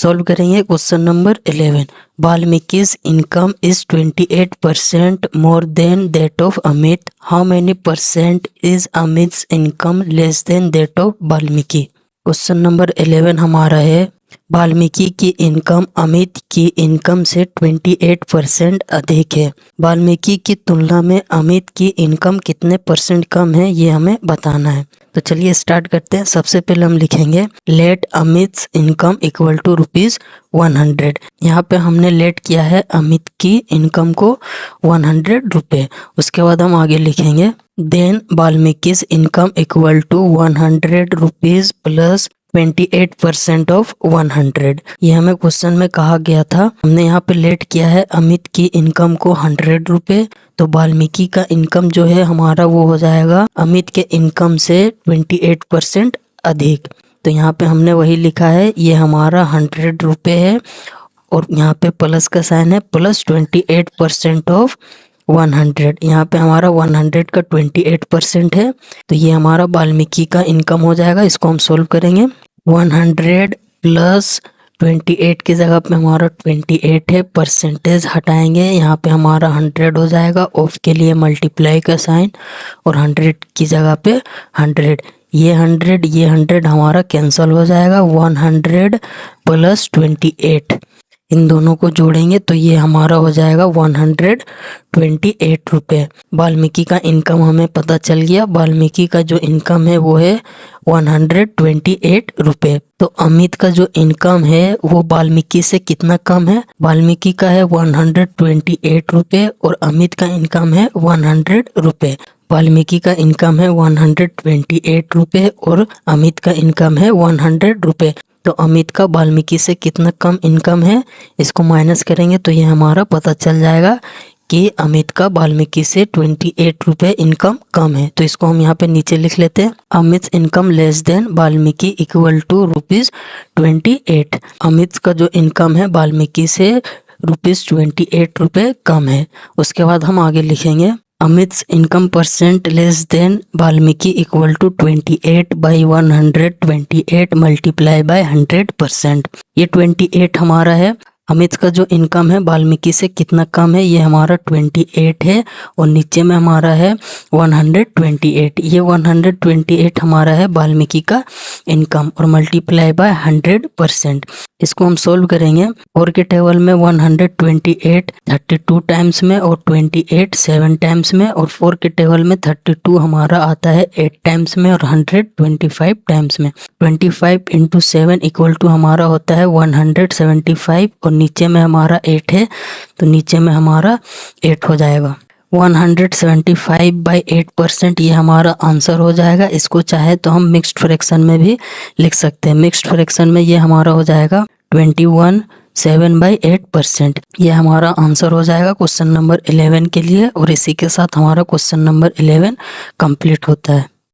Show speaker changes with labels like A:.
A: Solve करेंगे question number 11। वाल्मीकि's income is 28% more than that of Amit. How many percent is Amit's income less than that of Valmiki? Question number 11 हमारा है वाल्मीकि की income Amit की income से 28% अधिक है। वाल्मीकि की तुलना में अमित की इनकम कितने परसेंट कम है ये हमें बताना है। तो चलिए स्टार्ट करते हैं। सबसे पहले हम लिखेंगे लेट अमित्स इनकम इक्वल टू ₹100। यहाँ पे हमने लेट किया है अमित की इनकम को 100 रुपये। उसके बाद हम आगे लिखेंगे then Valmiki's income equal to 100 rupees plus 28% of 100। ये हमें क्वेश्चन में कहा गया था। हमने यहाँ पे लेट किया है अमित की इनकम को 100 रुपये, तो वाल्मीकि का इनकम जो है हमारा वो हो जाएगा अमित के इनकम से 28% अधिक। तो यहाँ पे हमने वही लिखा है, ये हमारा 100 रुपये है और यहाँ पे प्लस का साइन है, प्लस 28% ऑफ 100। यहाँ पे हमारा 100 का 28% है, तो ये हमारा वाल्मीकि का इनकम हो जाएगा। इसको हम सोल्व करेंगे। 100 प्लस 28 की जगह पे हमारा 28 है, परसेंटेज हटाएंगे, यहाँ पे हमारा 100 हो जाएगा। ऑफ के लिए मल्टीप्लाई का साइन और 100 की जगह पे 100। ये 100 हमारा कैंसिल हो जाएगा। 100 प्लस 28 इन दोनों को जोड़ेंगे तो ये हमारा हो जाएगा 128 रुपये। वाल्मीकि का इनकम हमें पता चल गया। वाल्मीकि का जो इनकम है वो है 128 रुपये। तो अमित का जो इनकम है वो वाल्मीकि से कितना कम है? वाल्मीकि का है 128 रुपये और अमित का इनकम है 100 रुपये। वाल्मीकि का इनकम है 128 रुपये और अमित का इनकम है 100 रुपये। तो अमित का वाल्मीकि से कितना कम इनकम है, इसको माइनस करेंगे तो ये हमारा पता चल जाएगा कि अमित का वाल्मीकि से 28 रुपये इनकम कम है। तो इसको हम यहाँ पे नीचे लिख लेते हैं। Amit income less than Valmiki equal to ₹28। Amit का जो इनकम है वाल्मीकि से ₹28 रुपये कम है। उसके बाद हम आगे लिखेंगे Amit's income percent less than Valmiki equal to 28/100। 28 multiply by 100%। ये 28 हमारा है। अमित का जो इनकम है वाल्मीकि से कितना कम है, ये हमारा 28 है और नीचे में हमारा है 128। ये 128 हमारा है वाल्मीकि का इनकम और मल्टीप्लाई बाय 100%। इसको हम सोल्व करेंगे। 4 के टेबल में 128 32 टाइम्स में और 28 7 टाइम्स में, और 4 के टेबल में 32 हमारा आता है 8 टाइम्स में और 100 25 टाइम्स में। 25 इंटू 7 इक्वल टू हमारा होता है 175 और नीचे में हमारा 8 है तो नीचे में हमारा 8 हो जाएगा। 175/8% ये हमारा आंसर हो जाएगा। इसको चाहे तो हम मिक्स्ड फ्रैक्शन में भी लिख सकते हैं। मिक्स्ड फ्रैक्शन में ये हमारा हो जाएगा 21/7/8%। ये हमारा आंसर हो जाएगा क्वेश्चन नंबर 11 के लिए। और इसी के साथ हमारा क्वेश्चन नंबर 11 कंप्लीट होता है।